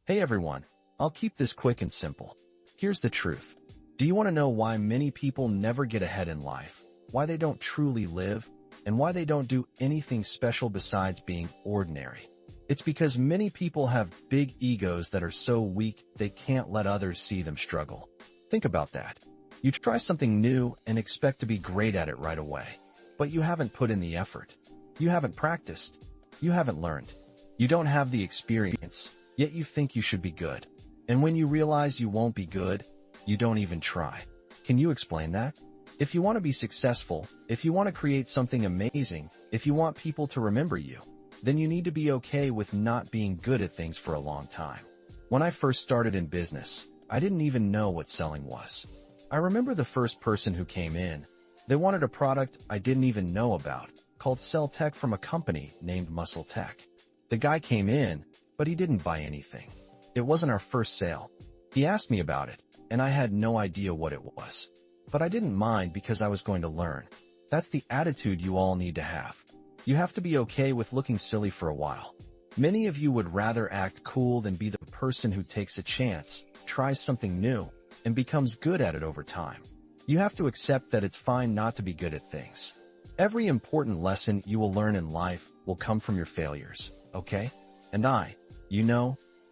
Hey everyone, I'll keep this quick and simple. Here's the truth. Do you want to know why many people never get ahead in life, why they don't truly live, and why they don't do anything special besides being ordinary? It's because many people have big egos that are so weak they can't let others see them struggle. Think about that. You try something new and expect to be great at it right away, but you haven't put in the effort. You haven't practiced. You haven't learned. You don't have the experience, yet you think you should be good. And when you realize you won't be good, you don't even try. Can you explain that? If you want to be successful, if you want to create something amazing, if you want people to remember you, then you need to be okay with not being good at things for a long time. When I first started in business, I didn't even know what selling was. I remember the first person who came in. They wanted a product I didn't even know about, called Cell Tech from a company named Muscle Tech. The guy came in, but he didn't buy anything. It wasn't our first sale. He asked me about it, and I had no idea what it was. But I didn't mind because I was going to learn. That's the attitude you all need to have. You have to be okay with looking silly for a while. Many of you would rather act cool than be the person who takes a chance, tries something new, and becomes good at it over time. You have to accept that it's fine not to be good at things. Every important lesson you will learn in life will come from your failures, okay? And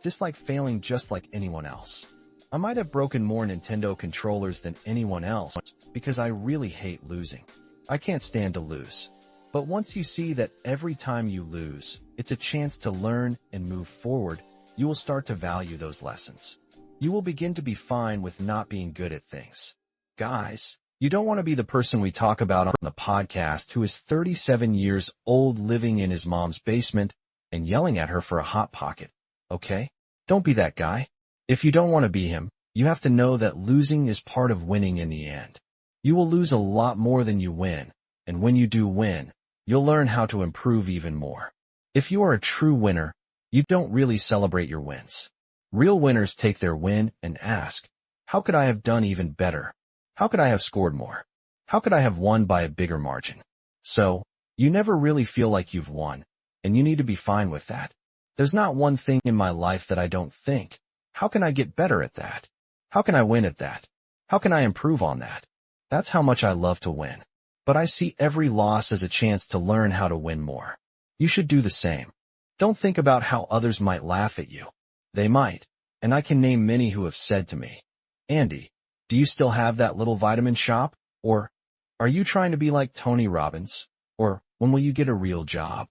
dislike failing just like anyone else. I might have broken more Nintendo controllers than anyone else because I really hate losing. I can't stand to lose. But once you see that every time you lose, it's a chance to learn and move forward, you will start to value those lessons. You will begin to be fine with not being good at things. Guys, you don't want to be the person we talk about on the podcast who is 37 years old living in his mom's basement and yelling at her for a Hot Pocket, okay? Don't be that guy. If you don't want to be him, you have to know that losing is part of winning in the end. You will lose a lot more than you win, and when you do win, you'll learn how to improve even more. If you are a true winner, you don't really celebrate your wins. Real winners take their win and ask, how could I have done even better? How could I have scored more? How could I have won by a bigger margin? So, you never really feel like you've won, and you need to be fine with that. There's not one thing in my life that I don't think, how can I get better at that? How can I win at that? How can I improve on that? That's how much I love to win. But I see every loss as a chance to learn how to win more. You should do the same. Don't think about how others might laugh at you. They might, and I can name many who have said to me, Andy, do you still have that little vitamin shop? Or, are you trying to be like Tony Robbins? Or, when will you get a real job?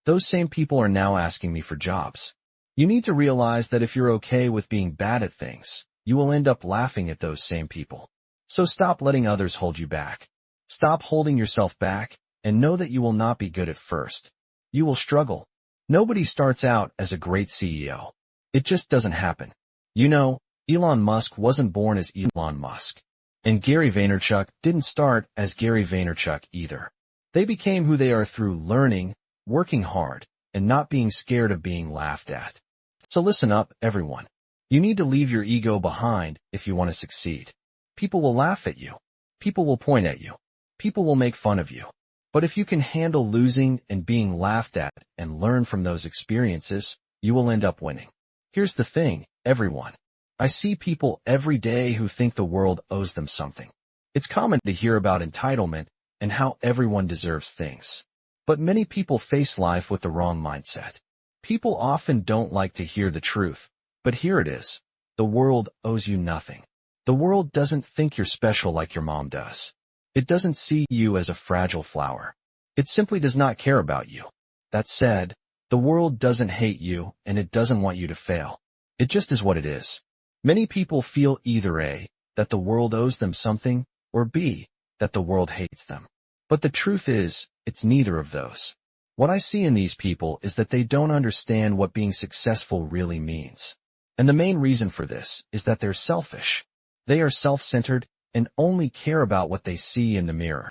Those same people are now asking me for jobs. You need to realize that if you're okay with being bad at things, you will end up laughing at those same people. So stop letting others hold you back. Stop holding yourself back, and know that you will not be good at first. You will struggle. Nobody starts out as a great CEO. It just doesn't happen. Elon Musk wasn't born as Elon Musk. And Gary Vaynerchuk didn't start as Gary Vaynerchuk either. They became who they are through learning, working hard, and not being scared of being laughed at. So listen up, everyone. You need to leave your ego behind if you want to succeed. People will laugh at you. People will point at you. People will make fun of you. But if you can handle losing and being laughed at and learn from those experiences, you will end up winning. Here's the thing, everyone. I see people every day who think the world owes them something. It's common to hear about entitlement and how everyone deserves things. But many people face life with the wrong mindset. People often don't like to hear the truth, but here it is. The world owes you nothing. The world doesn't think you're special like your mom does. It doesn't see you as a fragile flower. It simply does not care about you. That said, the world doesn't hate you and it doesn't want you to fail. It just is what it is. Many people feel either A, that the world owes them something, or B, that the world hates them. But the truth is, it's neither of those. What I see in these people is that they don't understand what being successful really means. And the main reason for this is that they're selfish. They are self-centered and only care about what they see in the mirror.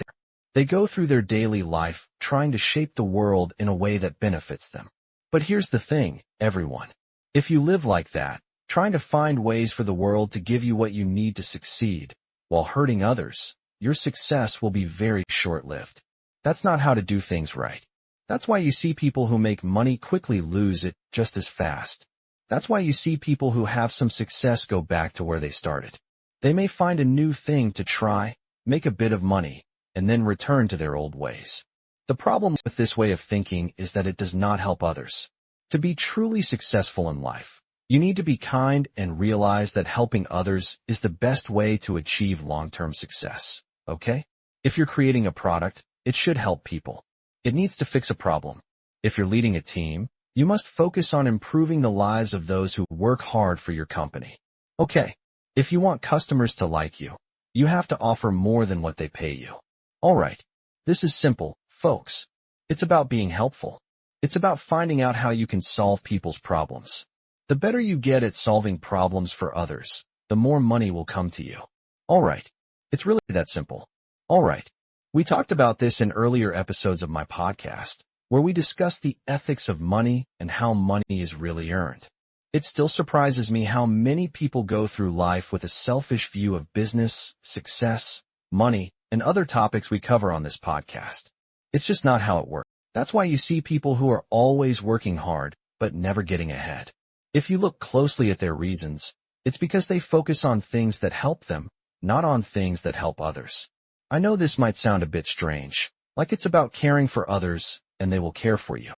They go through their daily life trying to shape the world in a way that benefits them. But here's the thing, everyone. If you live like that, trying to find ways for the world to give you what you need to succeed, while hurting others, your success will be very short-lived. That's not how to do things right. That's why you see people who make money quickly lose it just as fast. That's why you see people who have some success go back to where they started. They may find a new thing to try, make a bit of money, and then return to their old ways. The problem with this way of thinking is that it does not help others. To be truly successful in life, you need to be kind and realize that helping others is the best way to achieve long-term success, okay? If you're creating a product, it should help people. It needs to fix a problem. If you're leading a team, you must focus on improving the lives of those who work hard for your company. Okay, if you want customers to like you, you have to offer more than what they pay you. Alright, this is simple, folks. It's about being helpful. It's about finding out how you can solve people's problems. The better you get at solving problems for others, the more money will come to you. Alright, it's really that simple. Alright, we talked about this in earlier episodes of my podcast, where we discussed the ethics of money and how money is really earned. It still surprises me how many people go through life with a selfish view of business, success, money, and other topics we cover on this podcast. It's just not how it works. That's why you see people who are always working hard, but never getting ahead. If you look closely at their reasons, it's because they focus on things that help them, not on things that help others. I know this might sound a bit strange, like it's about caring for others, and they will care for you.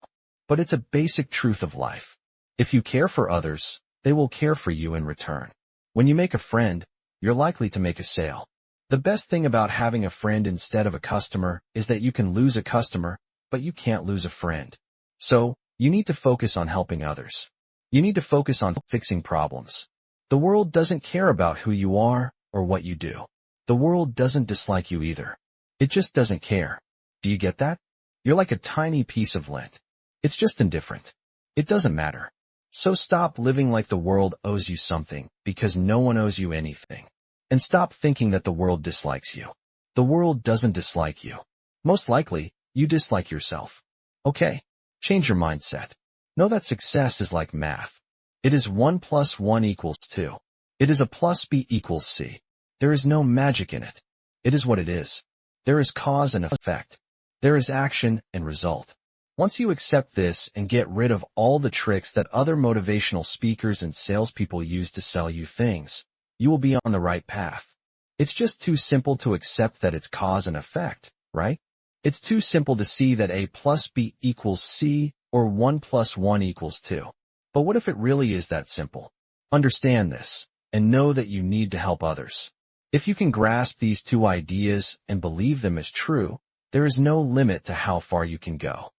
But it's a basic truth of life. If you care for others, they will care for you in return. When you make a friend, you're likely to make a sale. The best thing about having a friend instead of a customer is that you can lose a customer, but you can't lose a friend. So, you need to focus on helping others. You need to focus on fixing problems. The world doesn't care about who you are or what you do. The world doesn't dislike you either. It just doesn't care. Do you get that? You're like a tiny piece of lint. It's just indifferent. It doesn't matter. So stop living like the world owes you something, because no one owes you anything. And stop thinking that the world dislikes you. The world doesn't dislike you. Most likely, you dislike yourself. Okay, change your mindset. Know that success is like math. It is 1 + 1 = 2. It is A + B = C. There is no magic in it. It is what it is. There is cause and effect. There is action and result. Once you accept this and get rid of all the tricks that other motivational speakers and salespeople use to sell you things, you will be on the right path. It's just too simple to accept that it's cause and effect, right? It's too simple to see that A + B = C or 1 + 1 = 2. But what if it really is that simple? Understand this and know that you need to help others. If you can grasp these two ideas and believe them as true, there is no limit to how far you can go.